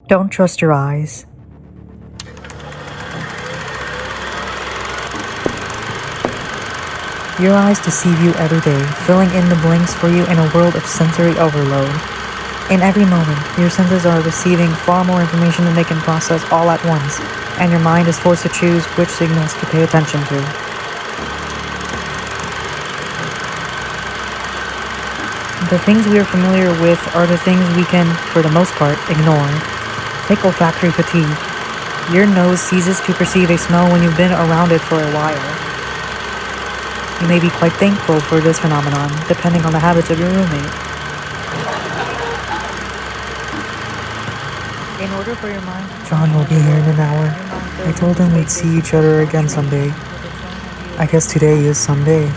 Don't trust your eyes. Your eyes deceive you every day, filling in the blanks for you in a world of sensory overload. In every moment, your senses are receiving far more information than they can process all at once, and your mind is forced to choose which signals to pay attention to. The things we are familiar with are the things we can, for the most part, ignore. Take olfactory fatigue. Your nose ceases to perceive a smell when you've been around it for a while. You may be quite thankful for this phenomenon, depending on the habits of your roommate. In order for your mind... John will be here in an hour. I told him we'd see each other again someday. I guess today is Sunday.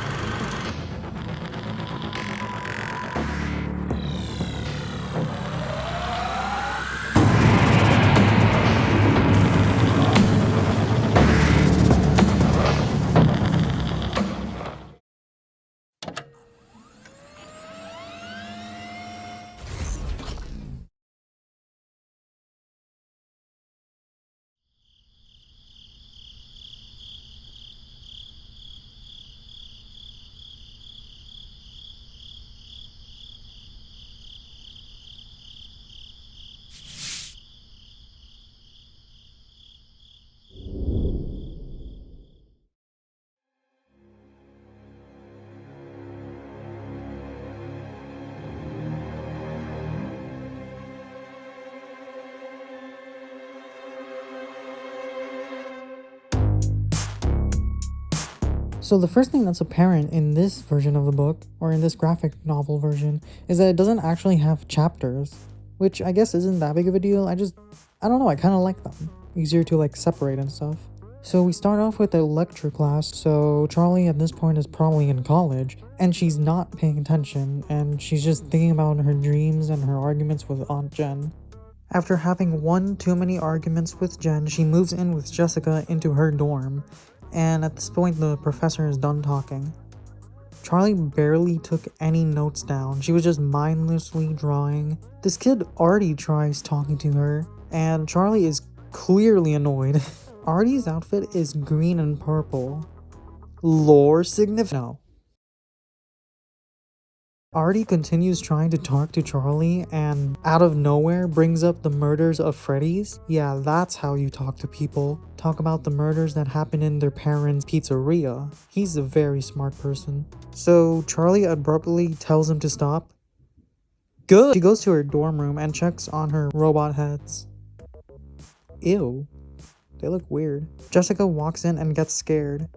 So the first thing that's apparent in this version of the book, or in this graphic novel version, is that it doesn't actually have chapters, which I guess isn't that big of a deal. I don't know, I kind of like them. Easier to like separate and stuff. So we start off with a lecture class, so Charlie at this point is probably in college, and she's not paying attention, and she's just thinking about her dreams and her arguments with Aunt Jen. After having one too many arguments with Jen, she moves in with Jessica into her dorm, and at this point the professor is done talking. Charlie barely took any notes down. She was just mindlessly drawing. This kid Artie tries talking to her, and Charlie is clearly annoyed. Artie's outfit is green and purple. Lore significant. No. Artie continues trying to talk to Charlie and out of nowhere brings up the murders of Freddy's. Yeah, that's how you talk to people. Talk about the murders that happened in their parents' pizzeria. He's a very smart person. So Charlie abruptly tells him to stop. Good! She goes to her dorm room and checks on her robot heads. Ew. They look weird. Jessica walks in and gets scared.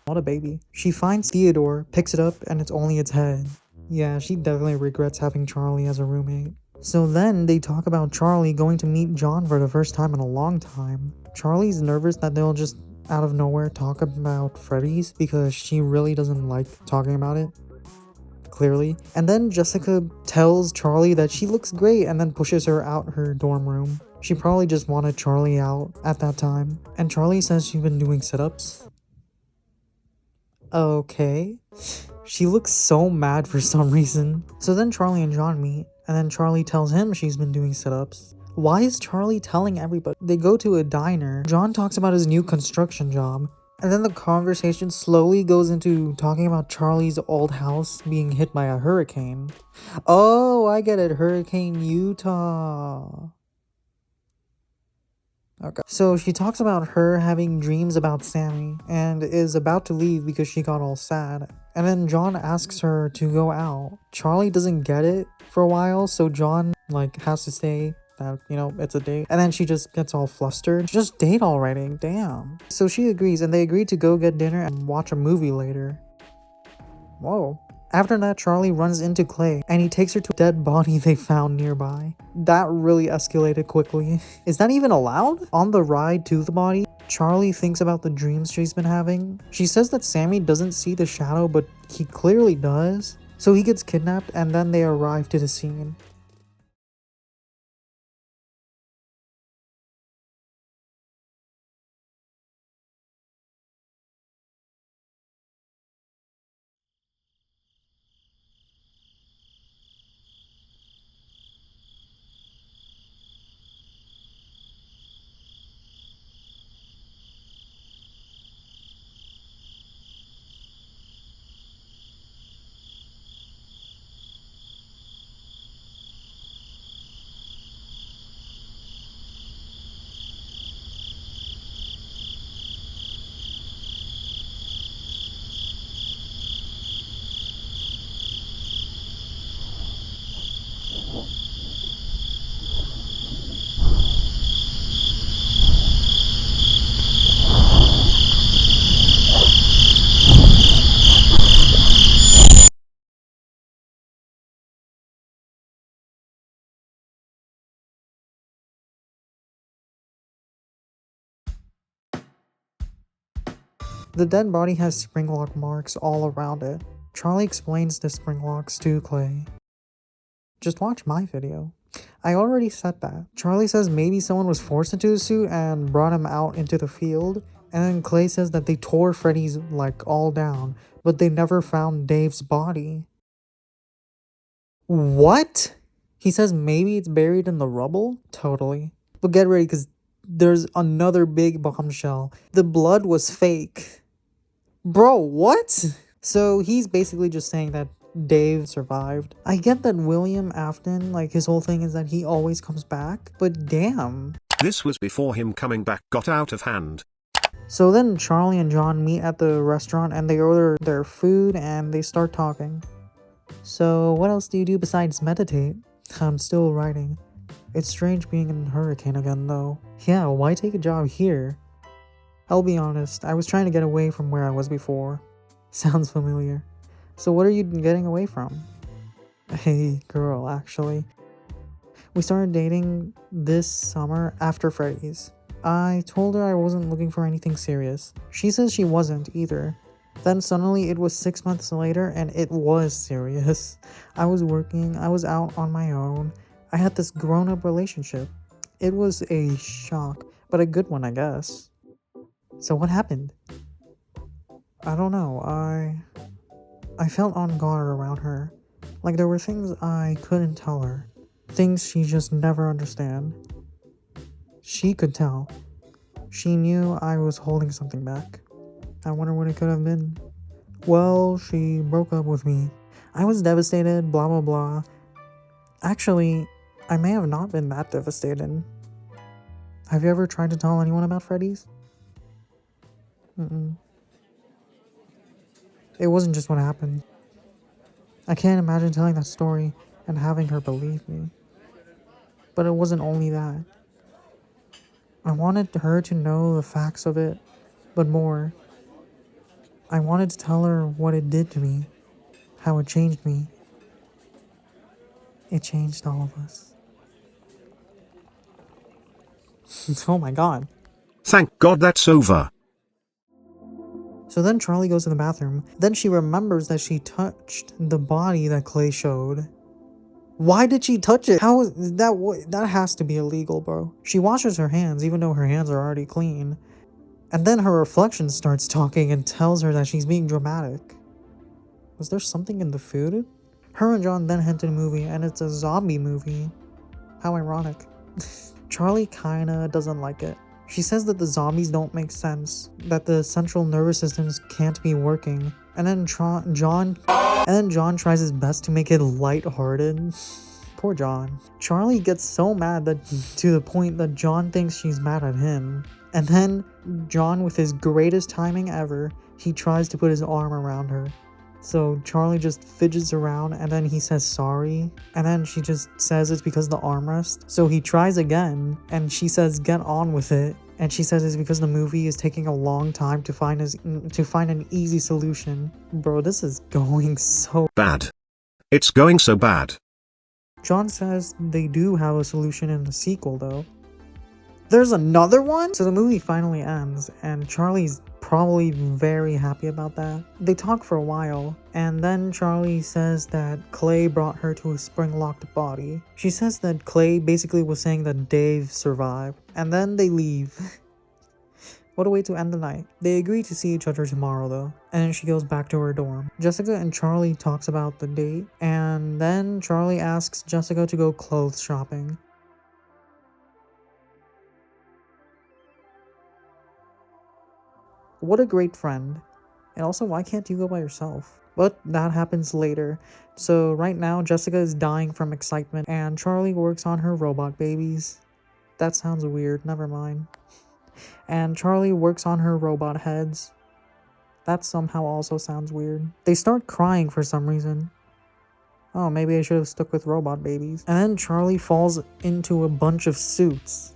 What a baby. She finds Theodore, picks it up, and it's only its head. Yeah, she definitely regrets having Charlie as a roommate. So then they talk about Charlie going to meet John for the first time in a long time. Charlie's nervous that they'll just out of nowhere talk about Freddy's because she really doesn't like talking about it. Clearly. And then Jessica tells Charlie that she looks great and then pushes her out her dorm room. She probably just wanted Charlie out at that time. And Charlie says she's been doing sit-ups. Okay. She looks so mad for some reason. So then Charlie and John meet, and then Charlie tells him she's been doing sit-ups. Why is Charlie telling everybody? They go to a diner. John talks about his new construction job. And then the conversation slowly goes into talking about Charlie's old house being hit by a hurricane. Oh, I get it. Hurricane Utah. Okay. So she talks about her having dreams about Sammy and is about to leave because she got all sad. And then John asks her to go out. Charlie doesn't get it for a while, so John has to say that, it's a date. And then she just gets all flustered. Just date already, damn. So she agrees and they agree to go get dinner and watch a movie later. Whoa. After that, Charlie runs into Clay, and he takes her to a dead body they found nearby. That really escalated quickly. Is that even allowed? On the ride to the body, Charlie thinks about the dreams she's been having. She says that Sammy doesn't see the shadow, but he clearly does. So he gets kidnapped, and then they arrive to the scene. The dead body has spring lock marks all around it. Charlie explains the spring locks to Clay. Just watch my video. I already said that. Charlie says maybe someone was forced into the suit and brought him out into the field. And then Clay says that they tore Freddy's like all down, but they never found Dave's body. What? He says maybe it's buried in the rubble? Totally. But get ready because there's another big bombshell. The blood was fake. Bro, what? So he's basically just saying that Dave survived. I get that William Afton, like his whole thing is that he always comes back, but damn. This was before him coming back got out of hand. So then Charlie and John meet at the restaurant and they order their food and they start talking. So what else do you do besides meditate? I'm still writing. It's strange being in a hurricane again though. Yeah, why take a job here? I'll be honest, I was trying to get away from where I was before. Sounds familiar. So what are you getting away from? Hey, girl, actually. We started dating this summer after Freddy's. I told her I wasn't looking for anything serious. She says she wasn't either. Then suddenly it was 6 months later and it was serious. I was working, I was out on my own. I had this grown-up relationship. It was a shock, but a good one, I guess. So what happened? I don't know, I felt on guard around her. Like there were things I couldn't tell her. Things she just never understand. She could tell. She knew I was holding something back. I wonder what it could have been. Well, she broke up with me. I was devastated, blah blah blah. Actually, I may have not been that devastated. Have you ever tried to tell anyone about Freddy's? It wasn't just what happened. I can't imagine telling that story and having her believe me. But it wasn't only that. I wanted her to know the facts of it, but more. I wanted to tell her what it did to me, how it changed me. It changed all of us. Oh my god. Thank God that's over. So then Charlie goes to the bathroom. Then she remembers that she touched the body that Clay showed. Why did she touch it? How is that? That has to be illegal, bro. She washes her hands even though her hands are already clean. And then her reflection starts talking and tells her that she's being dramatic. Was there something in the food? Her and John then head to the movie and it's a zombie movie. How ironic. Charlie kinda doesn't like it. She says that the zombies don't make sense, that the central nervous systems can't be working, and then John tries his best to make it lighthearted. Poor John. Charlie gets so mad that to the point that John thinks she's mad at him. And then John, with his greatest timing ever, he tries to put his arm around her. So Charlie just fidgets around and then he says sorry. And then she just says it's because of the armrest. So he tries again and she says get on with it. And she says it's because the movie is taking a long time to find an easy solution. Bro, this is going so bad. It's going so bad. John says they do have a solution in the sequel though. There's another one? So the movie finally ends and Charlie's probably very happy about that. They talk for a while and then Charlie says that Clay brought her to a spring-locked body. She says that Clay basically was saying that Dave survived and then they leave. What a way to end the night. They agree to see each other tomorrow though, and then she goes back to her dorm. Jessica and Charlie talks about the date and then Charlie asks Jessica to go clothes shopping. What a great friend. And also, why can't you go by yourself? But that happens later. So right now, Jessica is dying from excitement and Charlie works on her robot babies. That sounds weird, never mind. And Charlie works on her robot heads. That somehow also sounds weird. They start crying for some reason. Oh, maybe I should have stuck with robot babies. And then Charlie falls into a bunch of suits.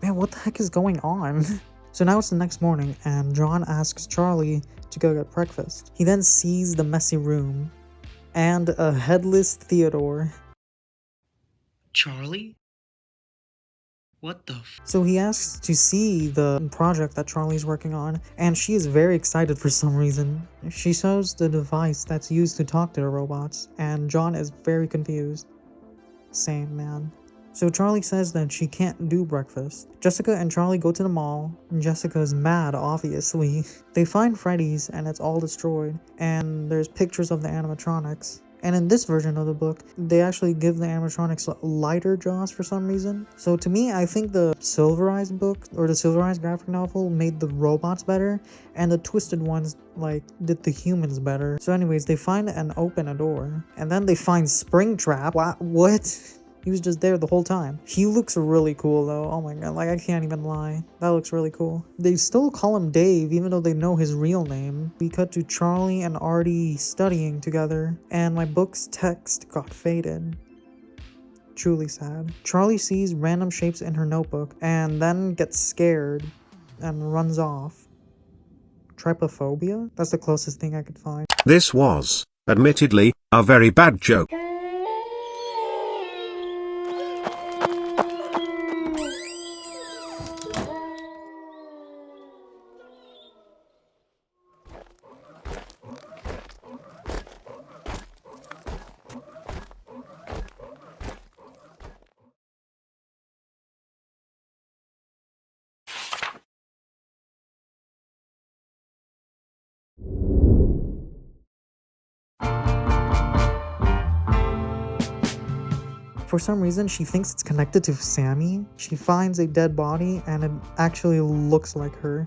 Man, what the heck is going on? So now it's the next morning and John asks Charlie to go get breakfast. He then sees the messy room and a headless Theodore. Charlie? What the So he asks to see the project that Charlie's working on, and she is very excited for some reason. She shows the device that's used to talk to the robots, and John is very confused. Same, man. So Charlie says that she can't do breakfast. Jessica and Charlie go to the mall. Jessica is mad, obviously. They find Freddy's and it's all destroyed, and there's pictures of the animatronics. And in this version of the book, they actually give the animatronics lighter jaws for some reason. So to me, I think the Silverized book, or the Silverized graphic novel, made the robots better, and the Twisted ones, like, did the humans better. So anyways, they find and open a door, and then they find Springtrap. What? He was just there the whole time. He looks really cool though. Oh my god, like I can't even lie. That looks really cool. They still call him Dave even though they know his real name. We cut to Charlie and Artie studying together, and my book's text got faded. Truly sad. Charlie sees random shapes in her notebook and then gets scared and runs off. Trypophobia? That's the closest thing I could find. This was, admittedly, a very bad joke. For some reason, she thinks it's connected to Sammy. She finds a dead body and it actually looks like her.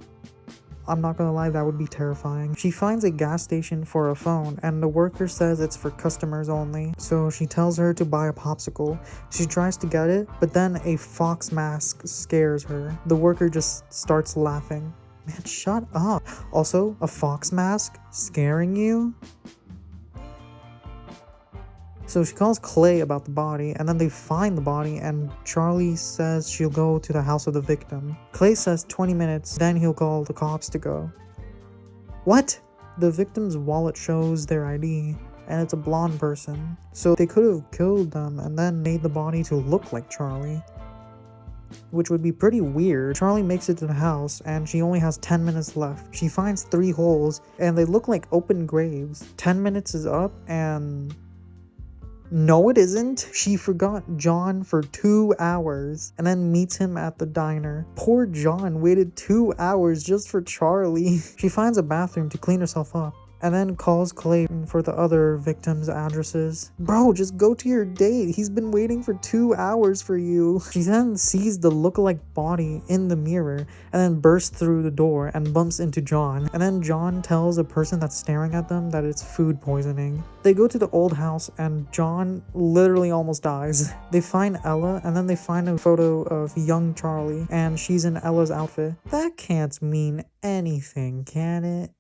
I'm not gonna lie, that would be terrifying. She finds a gas station for a phone and the worker says it's for customers only. So she tells her to buy a popsicle. She tries to get it, but then a fox mask scares her. The worker just starts laughing. Man, shut up. Also, a fox mask scaring you? So she calls Clay about the body, and then they find the body, and Charlie says she'll go to the house of the victim. Clay says 20 minutes, then he'll call the cops to go. What? The victim's wallet shows their ID, and it's a blonde person. So they could have killed them and then made the body to look like Charlie, which would be pretty weird. Charlie makes it to the house, and she only has 10 minutes left. She finds 3 holes, and they look like open graves. 10 minutes is up, and... no, it isn't. She forgot John for 2 hours and then meets him at the diner. Poor John waited 2 hours just for Charlie. She finds a bathroom to clean herself up and then calls Clay for the other victims' addresses. Bro, just go to your date. He's been waiting for 2 hours for you. She then sees the lookalike body in the mirror and then bursts through the door and bumps into John. And then John tells a person that's staring at them that it's food poisoning. They go to the old house and John literally almost dies. They find Ella and then they find a photo of young Charlie and she's in Ella's outfit. That can't mean anything, can it?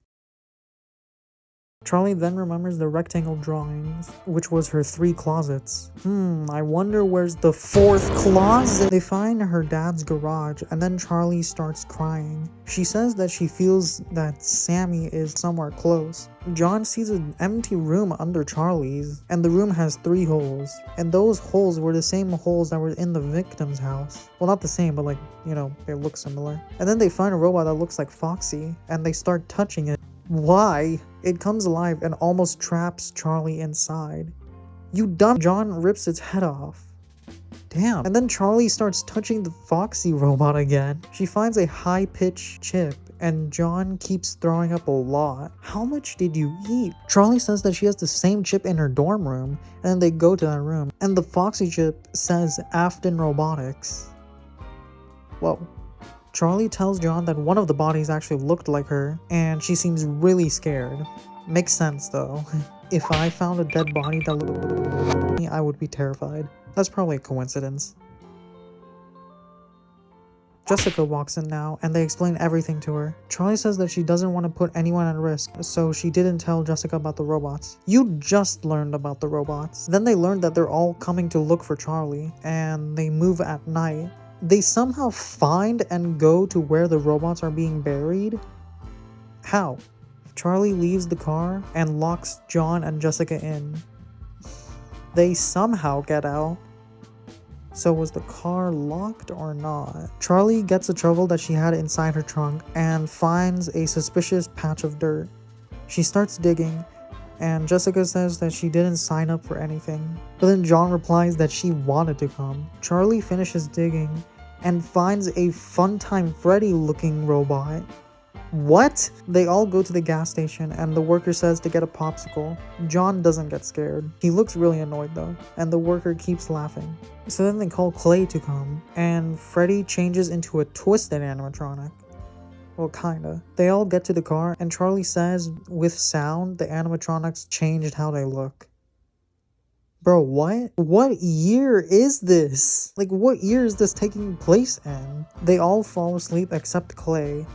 Charlie then remembers the rectangle drawings, which was her 3 closets. I wonder where's the 4th closet? They find her dad's garage, and then Charlie starts crying. She says that she feels that Sammy is somewhere close. John sees an empty room under Charlie's, and the room has 3 holes. And those holes were the same holes that were in the victim's house. Well, not the same, but like, you know, they look similar. And then they find a robot that looks like Foxy, and they start touching it. Why? It comes alive and almost traps Charlie inside. You dumb. John rips its head off. Damn. And then Charlie starts touching the Foxy robot again. She finds a high-pitched chip and John keeps throwing up a lot. How much did you eat? Charlie says that she has the same chip in her dorm room, and then they go to that room. And the Foxy chip says Afton Robotics. Whoa. Charlie tells John that one of the bodies actually looked like her, and she seems really scared. Makes sense though. If I found a dead body that looked like me, I would be terrified. That's probably a coincidence. Jessica walks in now, and they explain everything to her. Charlie says that she doesn't want to put anyone at risk, so she didn't tell Jessica about the robots. You just learned about the robots. Then they learned that they're all coming to look for Charlie, and they move at night. They somehow find and go to where the robots are being buried? How? Charlie leaves the car and locks John and Jessica in. They somehow get out. So was the car locked or not? Charlie gets a shovel that she had inside her trunk and finds a suspicious patch of dirt. She starts digging, and Jessica says that she didn't sign up for anything. But then John replies that she wanted to come. Charlie finishes digging and finds a Funtime Freddy looking robot. What? They all go to the gas station and the worker says to get a popsicle. John doesn't get scared. He looks really annoyed though, and the worker keeps laughing. So then they call Clay to come, and Freddy changes into a twisted animatronic. Well, kinda. They all get to the car, and Charlie says with sound the animatronics changed how they look. Bro, what? What year is this? Like, what year is this taking place in? They all fall asleep except Clay.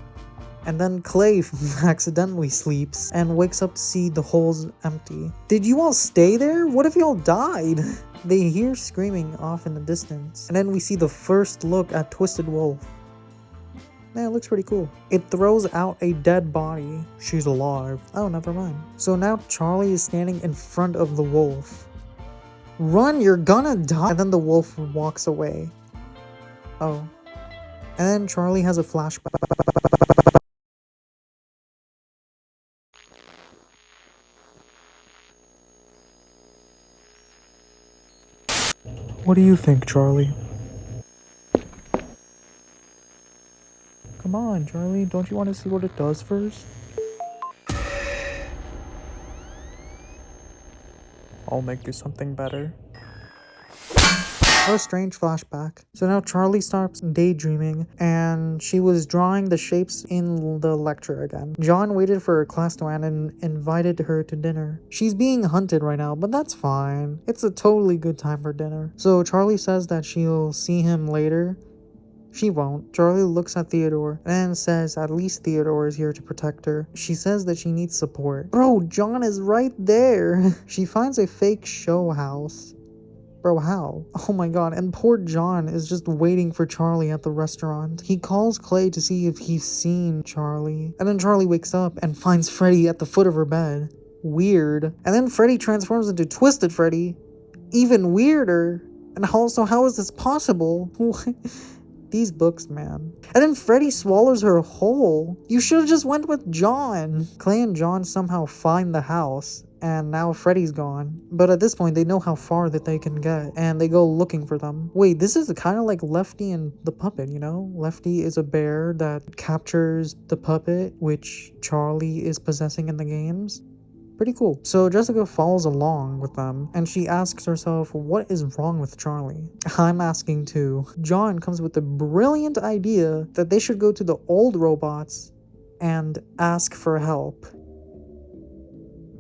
And then Clay accidentally sleeps and wakes up to see the holes empty. Did you all stay there? What if y'all died? They hear screaming off in the distance. And then we see the first look at Twisted Wolf. Man, it looks pretty cool. It throws out a dead body. She's alive. Oh, never mind. So now Charlie is standing in front of the wolf. Run, you're gonna die. And then the wolf walks away. Oh. And then Charlie has a flashback. What do you think, Charlie? Come on, Charlie. Don't you want to see what it does first? I'll make you something better. What a strange flashback. So now Charlie stops daydreaming and she was drawing the shapes in the lecture again. John waited for her class to end and invited her to dinner. She's being hunted right now, but that's fine. It's a totally good time for dinner. So Charlie says that she'll see him later. She won't. Charlie looks at Theodore and says at least Theodore is here to protect her. She says that she needs support. Bro, John is right there. She finds a fake show house. Bro, how? Oh my god, and poor John is just waiting for Charlie at the restaurant. He calls Clay to see if he's seen Charlie. And then Charlie wakes up and finds Freddy at the foot of her bed. Weird. And then Freddy transforms into Twisted Freddy. Even weirder. And also, how is this possible? These books, man. And then Freddy swallows her whole. You should have just went with John. Clay and John somehow find the house. And now Freddy's gone. But at this point, they know how far that they can get. And they go looking for them. Wait, this is kind of like Lefty and the puppet, you know? Lefty is a bear that captures the puppet, which Charlie is possessing in the games. Pretty cool. So Jessica follows along with them, and she asks herself, what is wrong with Charlie? I'm asking too. John comes with the brilliant idea that they should go to the old robots and ask for help.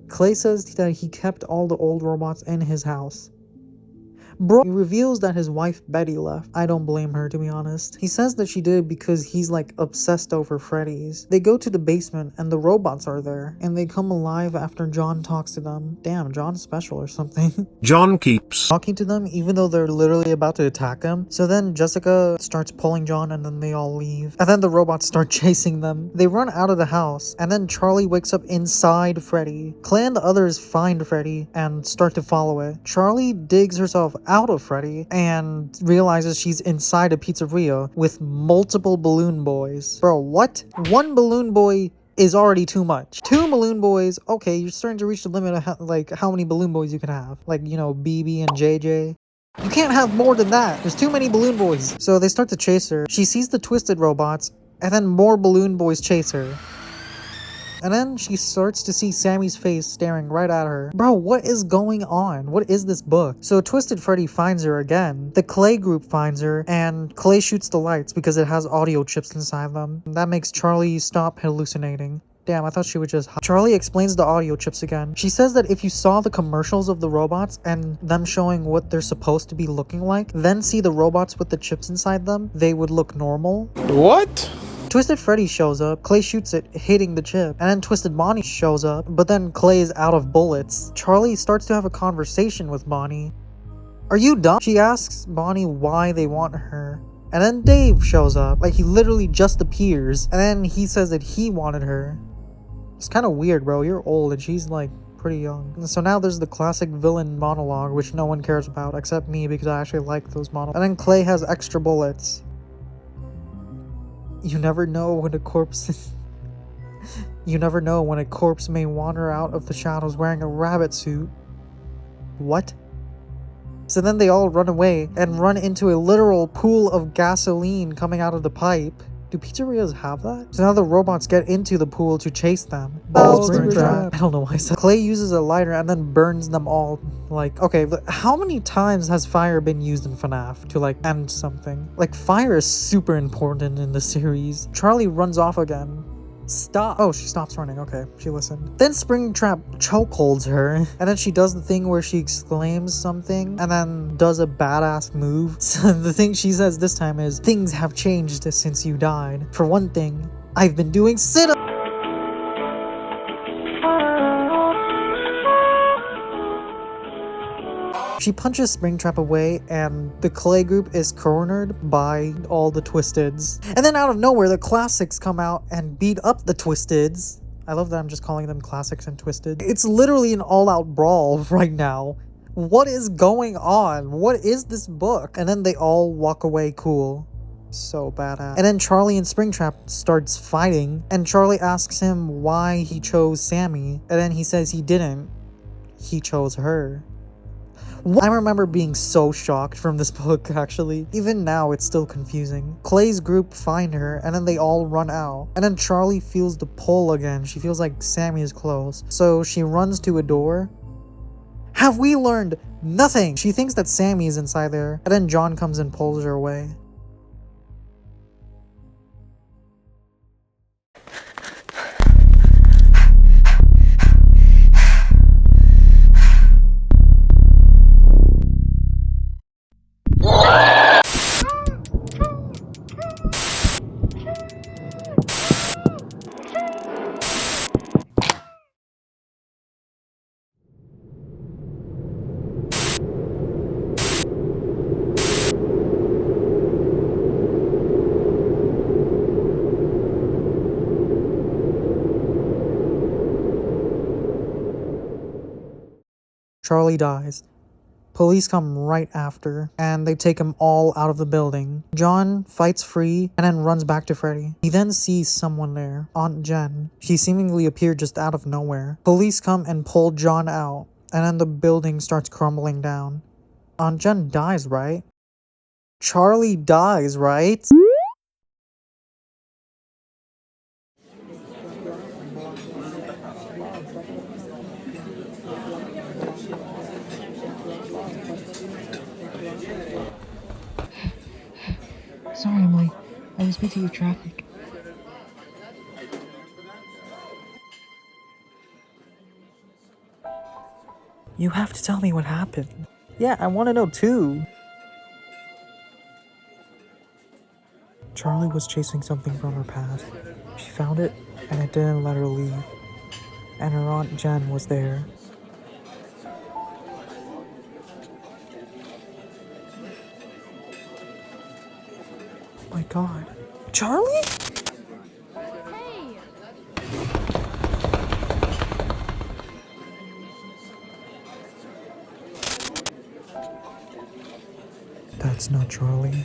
Clay says that he kept all the old robots in his house. Bro, he reveals that his wife Betty left. I don't blame her, to be honest. He says that she did because he's like obsessed over Freddy's. They go to the basement and the robots are there, and they come alive after John talks to them. Damn, John's special or something. John keeps talking to them even though they're literally about to attack him. So then Jessica starts pulling John and then they all leave. And then the robots start chasing them. They run out of the house and then Charlie wakes up inside Freddy. Clay and the others find Freddy and start to follow it. Charlie digs herself out of Freddy and realizes she's inside a pizzeria with multiple balloon boys. Bro, what? One balloon boy is already too much. Two balloon boys, okay, you're starting to reach the limit of how many balloon boys you can have. Like, you know, BB and JJ. You can't have more than that. There's too many balloon boys. So they start to chase her. She sees the twisted robots and then more balloon boys chase her. And then she starts to see Sammy's face staring right at her. Bro, what is going on? What is this book? So Twisted Freddy finds her again. The Clay group finds her, and Clay shoots the lights because it has audio chips inside them. That makes Charlie stop hallucinating. Damn, I thought she would just... Charlie explains the audio chips again. She says that if you saw the commercials of the robots and them showing what they're supposed to be looking like, then see the robots with the chips inside them, they would look normal. What? Twisted Freddy shows up, Clay shoots it, hitting the chip, and then Twisted Bonnie shows up, but then Clay is out of bullets. Charlie starts to have a conversation with Bonnie. Are you dumb? She asks Bonnie why they want her. And then Dave shows up, like he literally just appears, and then he says that he wanted her. It's kind of weird, bro. You're old and she's like pretty young. So now there's the classic villain monologue, which no one cares about except me because I actually like those monologues. And then Clay has extra bullets. You never know when a corpse... You never know when a corpse may wander out of the shadows wearing a rabbit suit. What? So then they all run away and run into a literal pool of gasoline coming out of the pipe. Do pizzerias have that? So now the robots get into the pool to chase them. Springtrap. I don't know why I said. Clay uses a lighter and then burns them all. Like, okay, how many times has fire been used in FNAF to like end something? Like, fire is super important in the series. Charlie runs off again. Stop. Oh, she stops running. Okay, she listened. Then Springtrap chokeholds her, and then she does the thing where she exclaims something and then does a badass move. So the thing she says this time is, "Things have changed since you died. For one thing, I've been doing sit-ups." She punches Springtrap away, and the Clay group is cornered by all the Twisteds. And then out of nowhere, the Classics come out and beat up the Twisteds. I love that I'm just calling them Classics and Twisted. It's literally an all-out brawl right now. What is going on? What is this book? And then they all walk away cool. So badass. And then Charlie and Springtrap starts fighting, and Charlie asks him why he chose Sammy, and then he says he didn't. He chose her. I remember being so shocked from this book, actually. Even now, it's still confusing. Clay's group find her, and then they all run out. And then Charlie feels the pull again. She feels like Sammy is close. So she runs to a door. Have we learned nothing? She thinks that Sammy is inside there. And then John comes and pulls her away. Charlie dies. Police come right after, and they take him all out of the building. John fights free and then runs back to Freddy. He then sees someone there, Aunt Jen. She seemingly appeared just out of nowhere. Police come and pull John out, and then the building starts crumbling down. Aunt Jen dies, right? Charlie dies, right? Sorry, Emily. I was busy with traffic. You have to tell me what happened. Yeah, I want to know too. Charlie was chasing something from her past. She found it, and it didn't let her leave. And her Aunt Jen was there. Oh my god. Charlie? Hey! That's not Charlie.